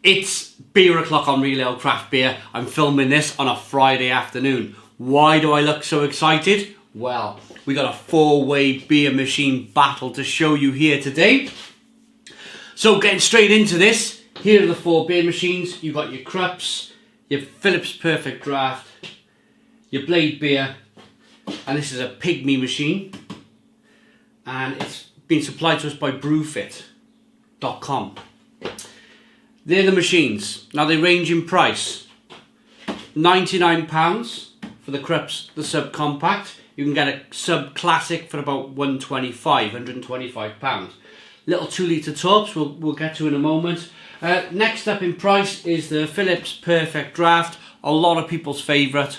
It's beer o'clock on Real Ale Craft Beer. I'm filming this on a Friday afternoon. Why do I look so excited? Well, we got a 4-way beer machine battle to show you here today. So getting straight into this, here are the 4 beer machines. You've got your Krups, your Phillips Perfect Draft, your Blade Beer, and this is a Pygmy machine. And it's been supplied to us by brewfit.com. They're the machines. Now they range in price. £99 for the Krups, the subcompact. You can get a sub classic for about £125. Little 2 litre tops we'll get to in a moment. Next up in price is the Phillips Perfect Draft. A lot of people's favourite.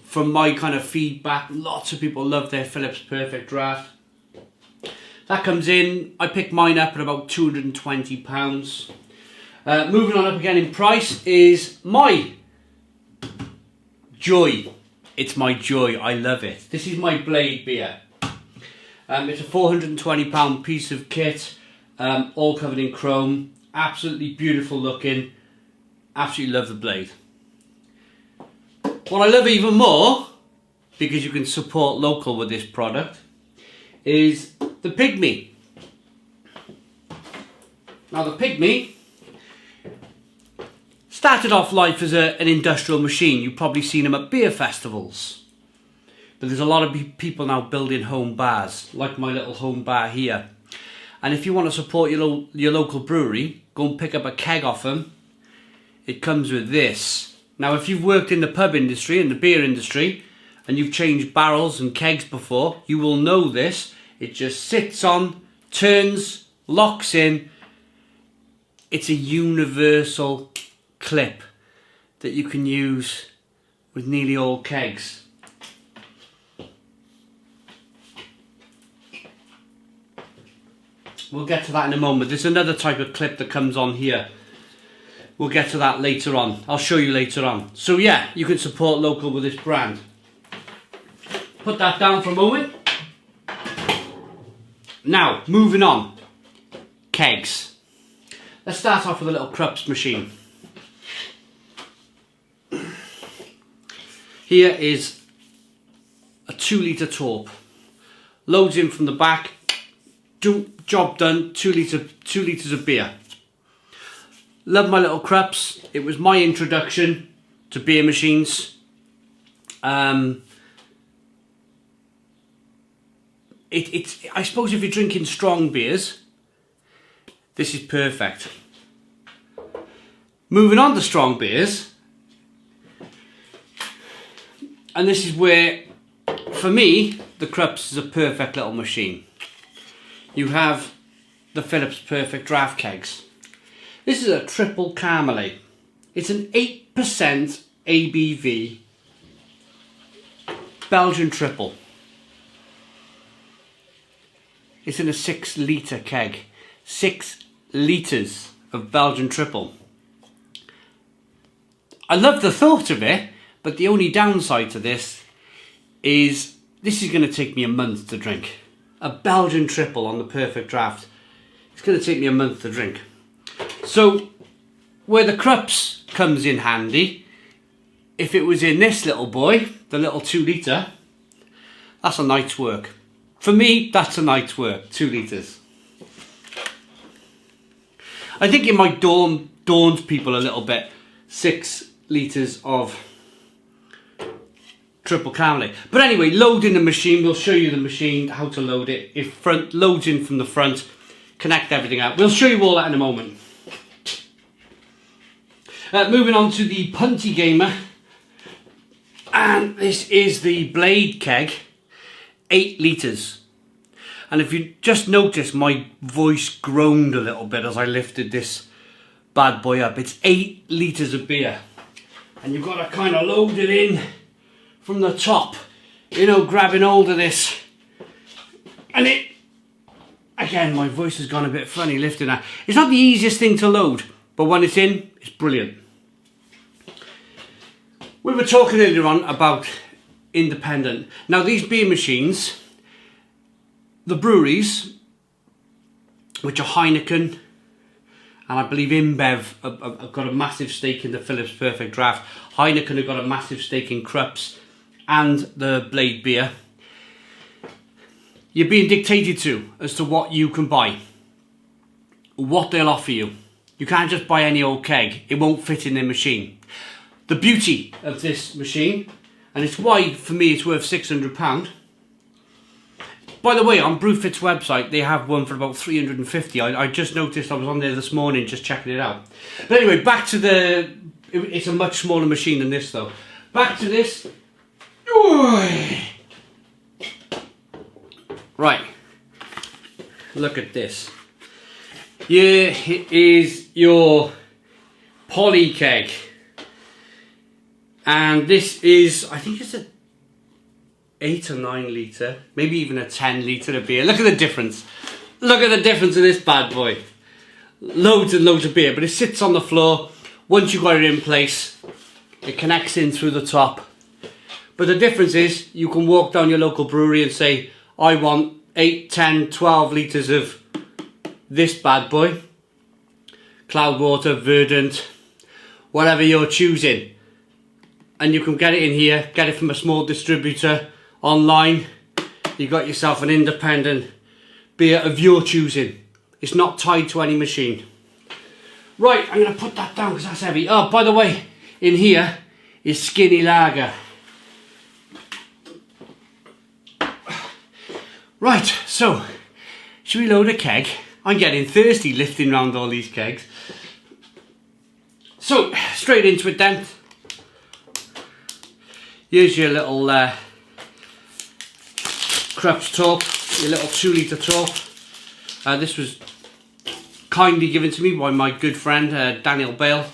From my kind of feedback, lots of people love their Phillips Perfect Draft. That comes in, I picked mine up at about £220. Moving on up again in price is my joy. It's my joy, I love it. This is my Blade Beer. It's a £420 piece of kit, all covered in chrome. Absolutely beautiful looking. Absolutely love the Blade. What I love even more, because you can support local with this product, is the Pygmy. Now the Pygmy started off life as an industrial machine. You've probably seen them at beer festivals. But there's a lot of people now building home bars, like my little home bar here. And if you want to support your local brewery, go and pick up a keg off them. It comes with this. Now if you've worked in the pub industry and the beer industry, and you've changed barrels and kegs before, you will know this. It just sits on, turns, locks in. It's a universal clip that you can use with nearly all kegs. We'll get to that in a moment. There's another type of clip that comes on here. We'll get to that later on. I'll show you later on. So yeah, you can support local with this brand. Put that down for a moment. Now, moving on. Kegs. Let's start off with a little Krups machine. Here is a 2 litre torp. Loads in from the back. Job done. 2 litres of beer. Love my little Krups. It was my introduction to beer machines. I suppose if you're drinking strong beers, this is perfect. Moving on to strong beers, and this is where, for me, the Krups is a perfect little machine. You have the Phillips Perfect Draft Kegs. This is a triple caramel. It's an 8% ABV Belgian triple. It's in a 6 litre keg. 6 litres of Belgian triple. I love the thought of it, but the only downside to this is this is going to take me a month to drink. A Belgian triple on the Perfect Draft. It's going to take me a month to drink. So, where the Krups comes in handy, if it was in this little boy, the little 2 litre, that's a night's work. For me, that's a night's work, 2 litres. I think it might daunt people a little bit, 6 litres of triple caramel. But anyway, loading the machine, we'll show you the machine, how to load it. It loads in from the front, connect everything out. We'll show you all that in a moment. Moving on to the Punty Gamer. And this is the Blade Keg. 8 litres. And if you just notice, my voice groaned a little bit as I lifted this bad boy up. It's 8 litres of beer. And you've got to kind of load it in from the top. You know, grabbing hold of this. And it... Again, my voice has gone a bit funny lifting that. It's not the easiest thing to load. But when it's in, it's brilliant. We were talking earlier on about independent. Now these beer machines, the breweries, which are Heineken And I believe InBev have got a massive stake in the Phillips Perfect Draft. Heineken have got a massive stake in Krups and the Blade beer. You're being dictated to as to what you can buy, what they'll offer you. You can't just buy any old keg. It won't fit in their machine. The beauty of this machine, and it's why for me it's worth £600. By the way, on Brewfit's website, they have one for about 350. I just noticed, I was on there this morning just checking it out. But anyway, back to it's a much smaller machine than this though. Back to this. Right, look at this. Here is your poly keg. And this is, I think it's a 8 or 9 litre, maybe even a 10 litre of beer. Look at the difference. Look at the difference in this bad boy. Loads and loads of beer, but it sits on the floor. Once you've got it in place, it connects in through the top. But the difference is, you can walk down your local brewery and say, I want 8, 10, 12 litres of this bad boy. Cloudwater, Verdant, whatever you're choosing. And you can get it in here, get it from a small distributor, online. You got yourself an independent beer of your choosing. It's not tied to any machine. Right, I'm going to put that down because that's heavy. Oh, by the way, in here is Skinny Lager. Right, so, should we load a keg? I'm getting thirsty lifting around all these kegs. So, straight into it then. Here's your little Krups top, your little 2 litre top. This was kindly given to me by my good friend Daniel Bale,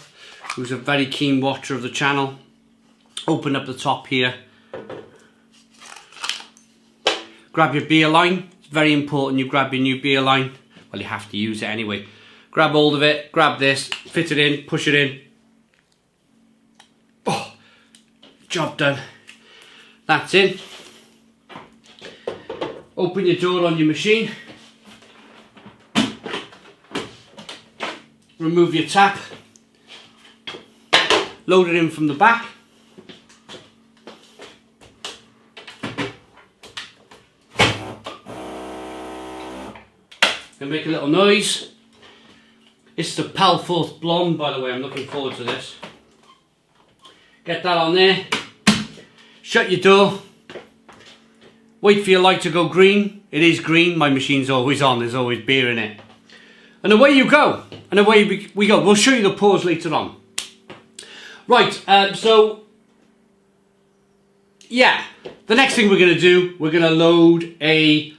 who's a very keen watcher of the channel. Open up the top here. Grab your beer line. It's very important you grab your new beer line. Well, you have to use it anyway. Grab hold of it, grab this, fit it in, push it in. Oh, job done. That's in. Open your door on your machine. Remove your tap. Load it in from the back. Gonna make a little noise. It's the Palforth Blonde, by the way. I'm looking forward to this. Get that on there. Shut your door. Wait for your light to go green. It is green. My machine's always on. There's always beer in it. And away you go. And away we go. We'll show you the pours later on. Right, so yeah. The next thing we're going to do, we're going to load a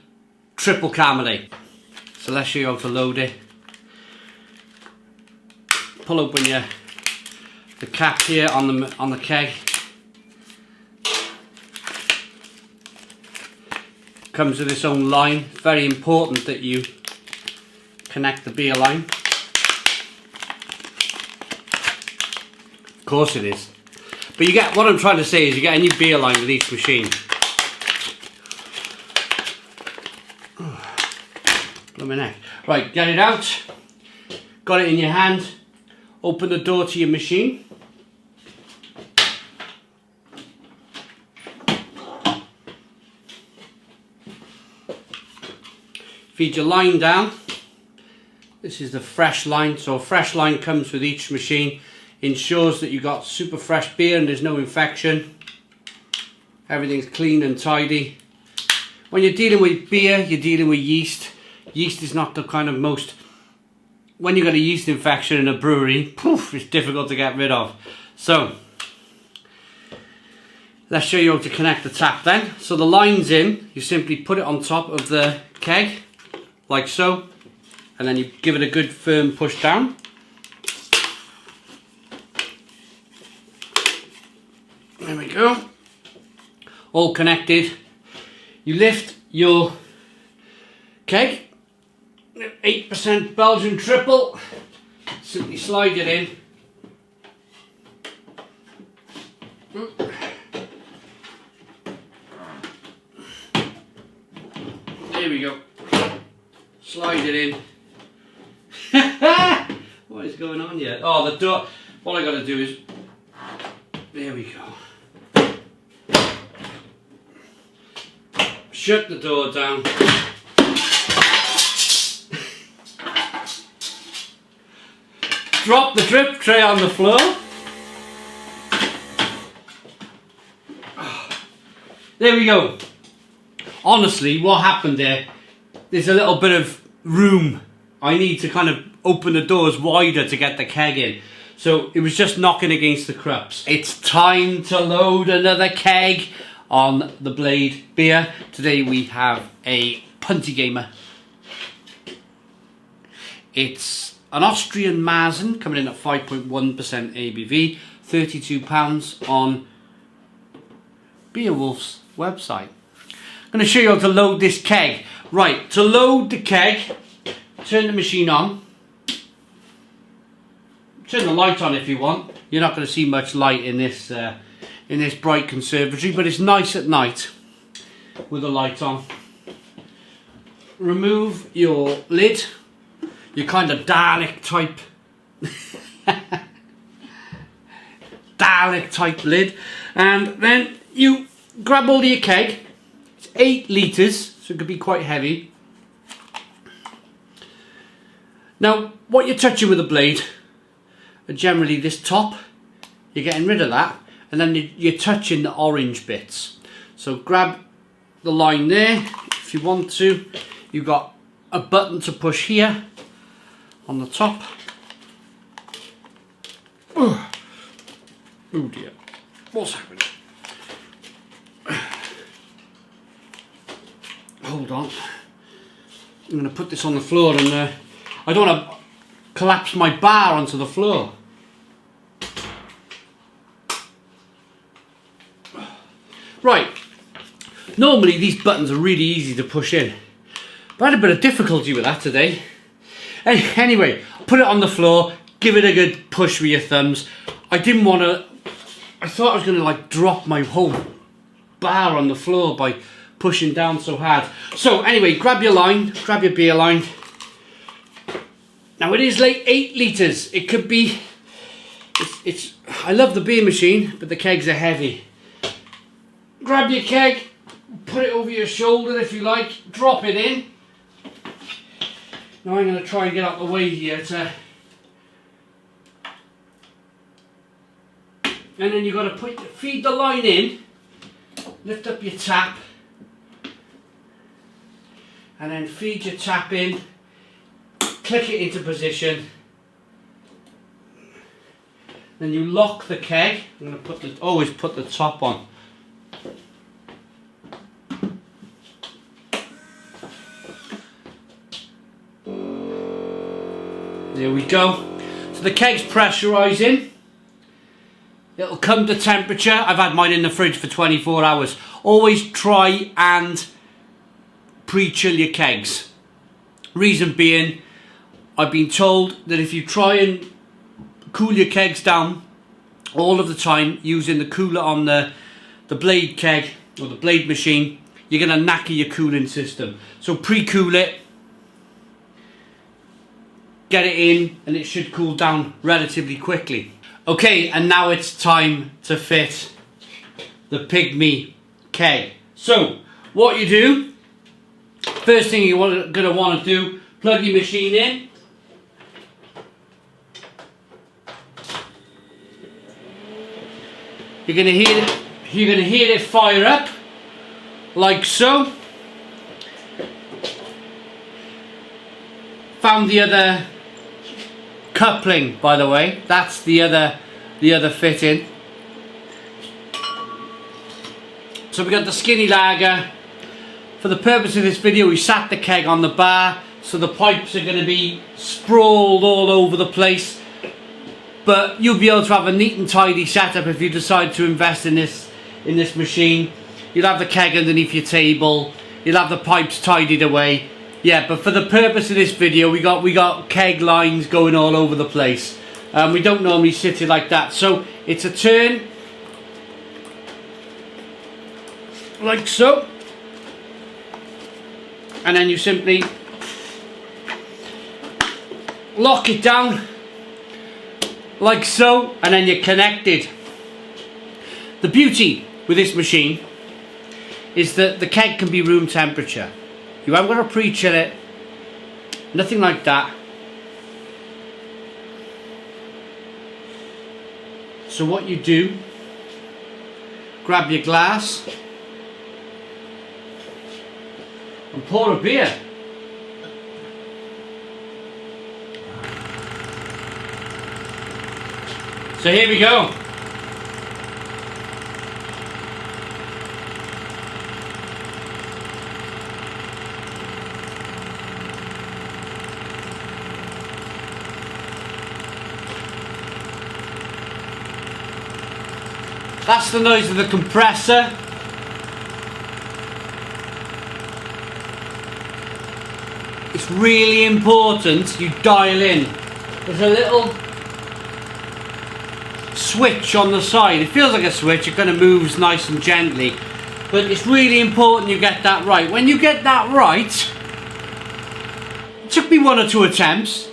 triple Cabernet. So let's show you how to load it. Pull open the cap here on the keg. Comes with its own line. It's very important that you connect the beer line. Of course it is. But you get, what I'm trying to say is you get a new beer line with each machine. Blooming heck. Right, get it out. Got it in your hand. Open the door to your machine. Feed your line down. This is the fresh line. So a fresh line comes with each machine. Ensures that you've got super fresh beer and there's no infection. Everything's clean and tidy. When you're dealing with beer, you're dealing with yeast. Yeast is not the kind of most... When you've got a yeast infection in a brewery, poof, it's difficult to get rid of. So, let's show you how to connect the tap then. So the line's in. You simply put it on top of the keg, like so. And then you give it a good firm push down. There we go. All connected. You lift your keg. 8% Belgian triple. Simply slide it in. There we go. Slide it in. What is going on here? Oh, the door. What I got to do is. There we go. Shut the door down. Drop the drip tray on the floor. There we go. Honestly, what happened there, there's a little bit of room. I need to kind of open the doors wider to get the keg in. So it was just knocking against the Krups. It's time to load another keg on the Blade beer. Today we have a Punty Gamer. It's an Austrian Mazen coming in at 5.1% ABV, £32 on Beerwolf's website. I'm going to show you how to load this keg. Right, to load the keg, turn the machine on. Turn the light on if you want. You're not going to see much light in this bright conservatory, but it's nice at night with the light on. Remove your lid, your kind of Dalek type Dalek type lid, and then you grab hold of your keg. It's 8 litres, so it could be quite heavy. Now, what you're touching with the blade are generally this top. You're getting rid of that, and then you're touching the orange bits. So grab the line there if you want to. You've got a button to push here on the top. Oh dear, what's happening? Hold on. I'm going to put this on the floor, and I don't want to collapse my bar onto the floor. Right, normally these buttons are really easy to push in, but I had a bit of difficulty with that today. Anyway, put it on the floor, give it a good push with your thumbs. I didn't want to, I thought I was going to like drop my whole bar on the floor by pushing down so hard. So anyway, grab your line, grab your beer line. Now it is like 8 litres. It could be, it's I love the beer machine, but the kegs are heavy. Grab your keg, put it over your shoulder if you like, drop it in. Now I'm going to try and get out the way here and then you've got to feed the line in, lift up your tap, and then feed your tap in, click it into position. Then you lock the keg. I'm going to always put the top on. There we go. So the keg's pressurising. It'll come to temperature. I've had mine in the fridge for 24 hours. Always try and pre-chill your kegs. Reason being, I've been told that if you try and cool your kegs down all of the time using the cooler on the blade keg or the blade machine, you're going to knacker your cooling system. So pre-cool it. Get it in and it should cool down relatively quickly. Okay, and now it's time to fit the Pygmy keg. So, what you do, first thing you're going to want to do, plug your machine in. You're going to hear it fire up, like so. Found the other coupling, by the way. That's the other fitting. So we got the skinny lager. For the purpose of this video, we sat the keg on the bar, so the pipes are going to be sprawled all over the place. But you'll be able to have a neat and tidy setup if you decide to invest in this machine. You'll have the keg underneath your table. You'll have the pipes tidied away. Yeah, but for the purpose of this video, we got keg lines going all over the place. We don't normally sit it like that. So it's a turn, like so, and then you simply lock it down like so, and then you're connected. The beauty with this machine is that the keg can be room temperature. You haven't got to pre-chill it, nothing like that. So what you do, grab your glass and pour a beer. So here we go. That's the noise of the compressor. It's really important you dial in. There's a little switch on the side. It feels like a switch, it kind of moves nice and gently, but it's really important you get that right. When you get that right, it took me 1 or 2 attempts,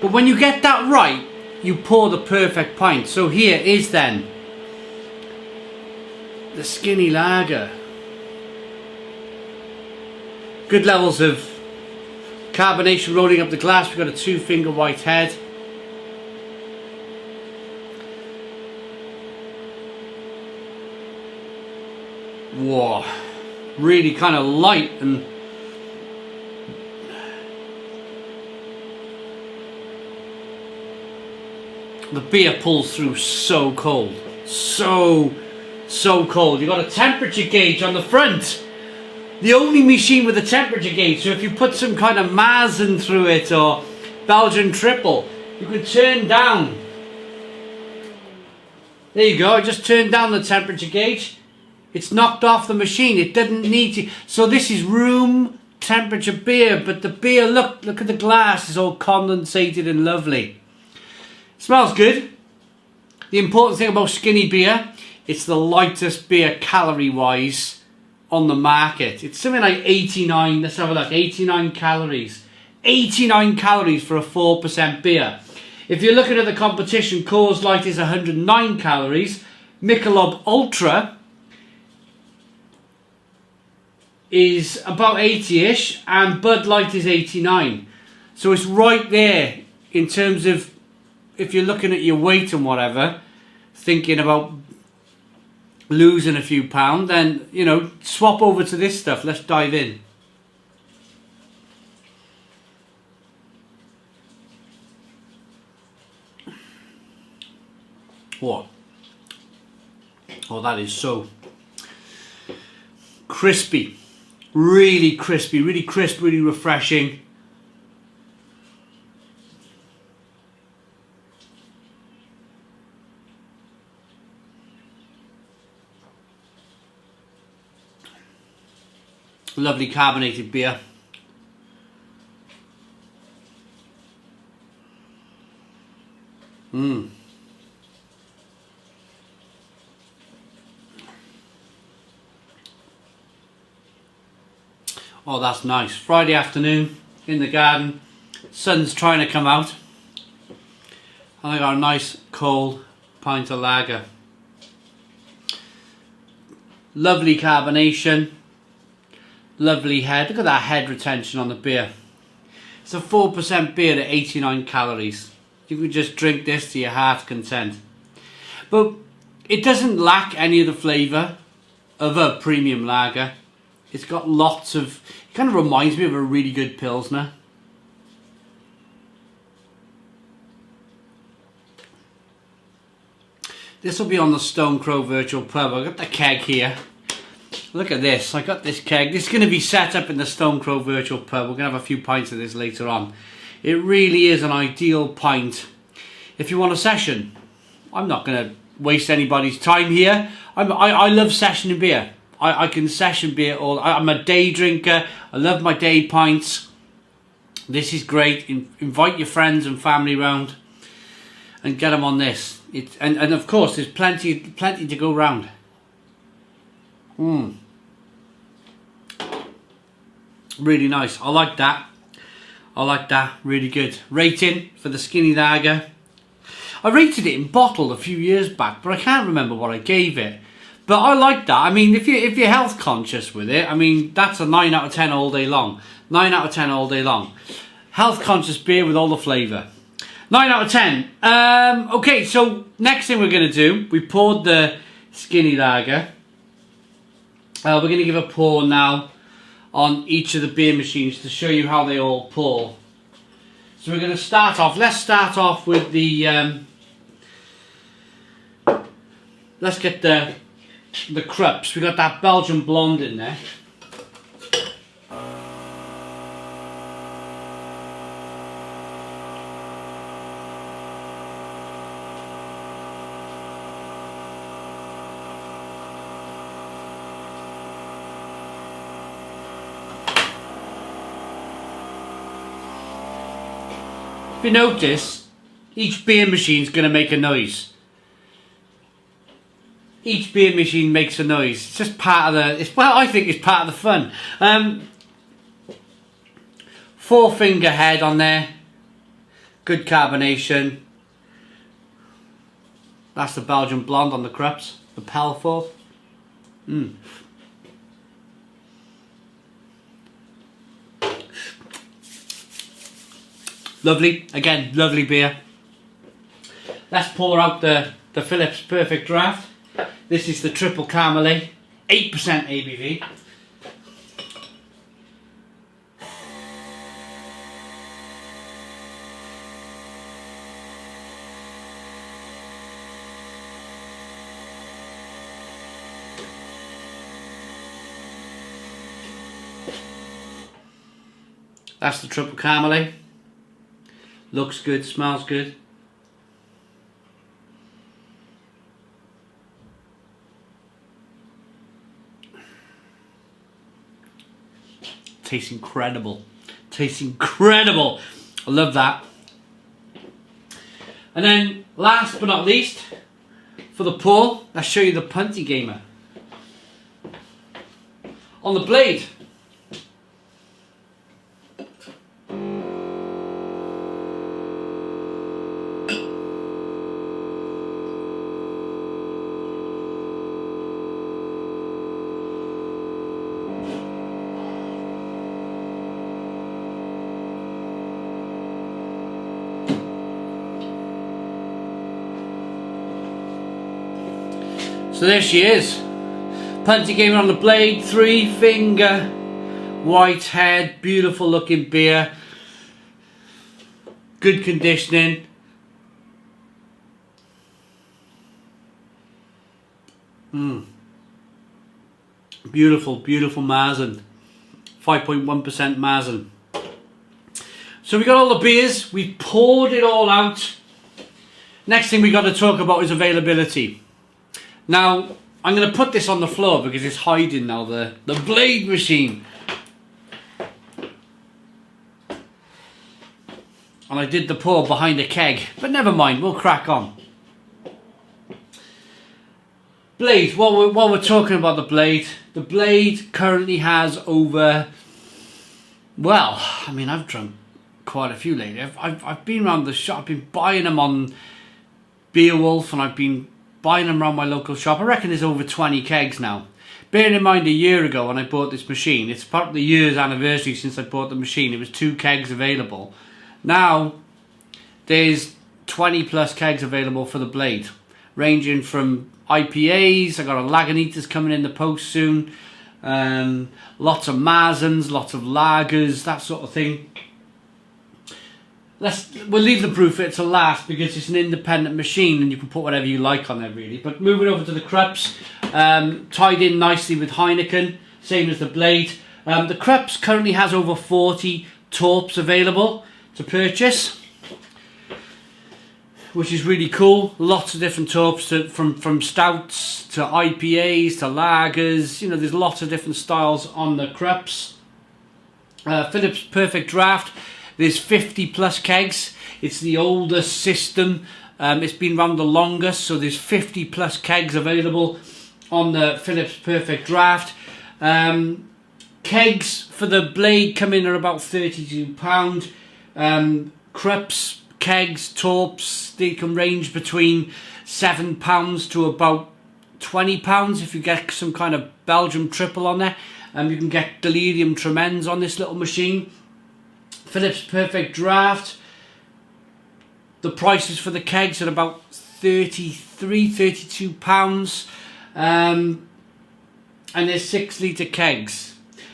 but when you get that right, you pour the perfect pint. So here is then the skinny lager. Good levels of carbonation rolling up the glass. We've got a 2-finger white head. Whoa, really kind of light, and the beer pulls through so cold, so cold. You've got a temperature gauge on the front, the only machine with a temperature gauge. So if you put some kind of Mazen through it or Belgian triple, you can turn down. There you go, I just turned down the temperature gauge. It's knocked off the machine. It didn't need to. So this is room temperature beer, but the beer, look at the glass, is all condensated and lovely. Smells good. The important thing about skinny beer, it's the lightest beer calorie wise on the market. It's something like 89, let's have a look, 89 calories. 89 calories for a 4% beer. If you're looking at the competition, Coors Light is 109 calories. Michelob Ultra is about 80-ish, and Bud Light is 89. So it's right there in terms of, if you're looking at your weight and whatever, thinking about losing a few pounds, then, you know, swap over to this stuff. Let's dive in. What? Oh, that is so crispy. Really crispy, really crisp, really refreshing. Lovely carbonated beer. Oh, that's nice. Friday afternoon in the garden, sun's trying to come out, and I got a nice cold pint of lager. Lovely carbonation, lovely head. Look at that head retention on the beer. It's a 4% beer at 89 calories. You can just drink this to your heart's content. But it doesn't lack any of the flavour of a premium lager. It's got lots of, it kind of reminds me of a really good Pilsner. This will be on the Stone Crow Virtual Pub. I've got the keg here. Look at this, I got this keg. This is going to be set up in the Stone Crow Virtual Pub. We're going to have a few pints of this later on. It really is an ideal pint if you want a session. I'm not going to waste anybody's time here. I love sessioning beer. I can session beer all. I'm a day drinker. I love my day pints. This is great. Invite your friends and family round and get them on this. And of course, there's plenty to go round. Really nice. I like that. Really good. Rating for the skinny lager, I rated it in bottle a few years back, but I can't remember what I gave it. But I like that. I mean, if you're health conscious with it, I mean, that's a 9 out of 10 all day long. 9 out of 10 all day long. Health conscious beer with all the flavour. 9 out of 10. Okay, so next thing we're going to do, we poured the skinny lager. We're going to give a pour now on each of the beer machines to show you how they all pour. So we're going to start off. Let's start off with the. Let's get the Krups. We got that Belgian blonde in there. If you notice, each beer machine is going to make a noise. Each beer machine makes a noise. It's just part of the. Well, I think it's part of the fun. 4-finger head on there. Good carbonation. That's the Belgian blonde on the Krups. The Pelforth. Lovely. Again, lovely beer. Let's pour out the Phillips Perfect Draft. This is the Triple Camelot, 8% ABV. That's the Triple Camelot. Looks good, smells good. Tastes incredible. Tastes incredible. I love that. And then last but not least, for the pour, I'll show you the Punty Gamer. On the blade. So there she is. Punty Gamer on the blade, 3-finger, white head, beautiful looking beer. Good conditioning. Beautiful, beautiful Marzen. 5.1% Marzen. So we got all the beers, we poured it all out. Next thing we got to talk about is availability. Now, I'm going to put this on the floor because it's hiding now, the blade machine. And I did the pour behind a keg, but never mind, we'll crack on. Blade, while we're talking about the blade currently has over, well, I mean, I've drunk quite a few lately. I've been around the shop, I've been buying them on Beerwolf, and I've been buying them around my local shop. I reckon there's over 20 kegs now. Bearing in mind a year ago when I bought this machine, it's about the year's anniversary since I bought the machine, it was 2 kegs available. Now, there's 20 plus kegs available for the blade, ranging from IPAs, I got a Lagunitas coming in the post soon, lots of Marzens, lots of lagers, that sort of thing. We'll leave the Brewfit to last because it's an independent machine and you can put whatever you like on there really. But moving over to the Krups, tied in nicely with Heineken, same as the blade. The Krups currently has over 40 torps available to purchase, which is really cool. Lots of different torps, from stouts to IPAs to lagers. You know, there's lots of different styles on the Krups. Phillips Perfect Draft. There's 50 plus kegs. It's the oldest system. It's been around the longest, so there's 50 plus kegs available on the Phillips Perfect Draft. Kegs for the blade come in at about £32. Krups kegs, torps, they can range between £7 to about £20 if you get some kind of Belgium triple on there. You can get delirium tremens on this little machine. Philips Perfect Draft. The prices for the kegs are about £32. And there's 6 litre kegs.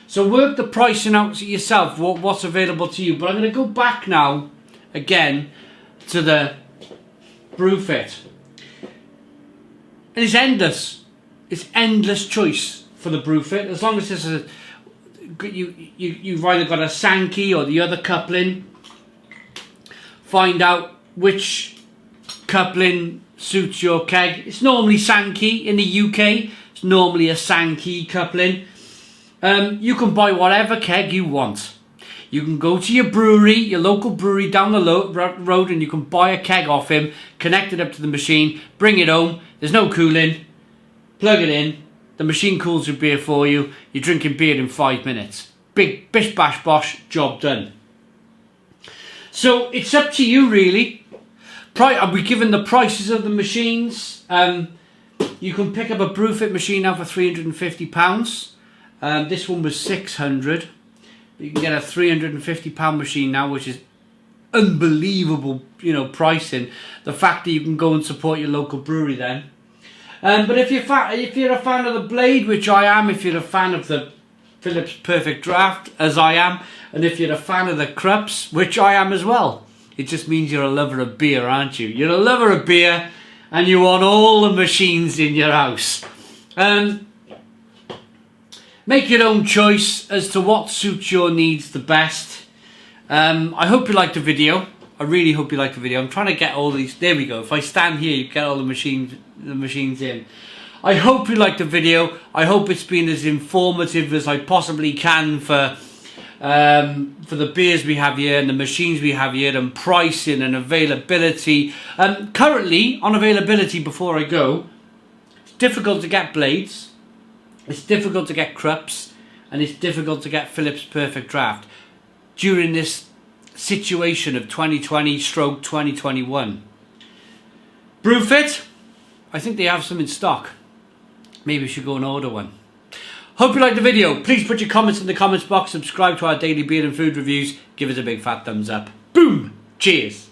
So work the pricing out yourself, what's available to you. But I'm going to go back now, again, to the Brewfit. And it's endless. It's endless choice for the Brewfit. As long as there's you've either got a Sankey or the other coupling. Find out which coupling suits your keg. It's normally Sankey in the UK. It's normally a Sankey coupling. You can buy whatever keg you want. You can go to your brewery, your local brewery down the road, and you can buy a keg off him, connect it up to the machine, bring it home. There's no cooling. Plug it in. The machine cools your beer for you. You're drinking beer in 5 minutes. Big bish bash bosh, job done. So it's up to you really. I'll be given the prices of the machines. You can pick up a Brewfit machine now for £350. This one was £600. You can get a £350 machine now, which is unbelievable, pricing. The fact that you can go and support your local brewery then. But if you're a fan of the Blade, which I am, if you're a fan of the Philips Perfect Draft, as I am, and if you're a fan of the Krups, which I am as well, it just means you're a lover of beer, aren't you? You're a lover of beer, and you want all the machines in your house. Make your own choice as to what suits your needs the best. I hope you liked the video. I really hope you liked the video. I'm trying to get all these. There we go. If I stand here, you get all the machines in. I hope you liked the video. I hope it's been as informative as I possibly can for the beers we have here and the machines we have here, and pricing and availability. Currently, on availability, before I go, it's difficult to get Blades. It's difficult to get Krups, and it's difficult to get Philips Perfect Draft during this situation of 2020/2021. Brewfit, I think they have some in stock. Maybe we should go and order one. Hope you liked the video. Please put your comments in the comments box. Subscribe to our daily beer and food reviews. Give us a big fat thumbs up. Boom! Cheers!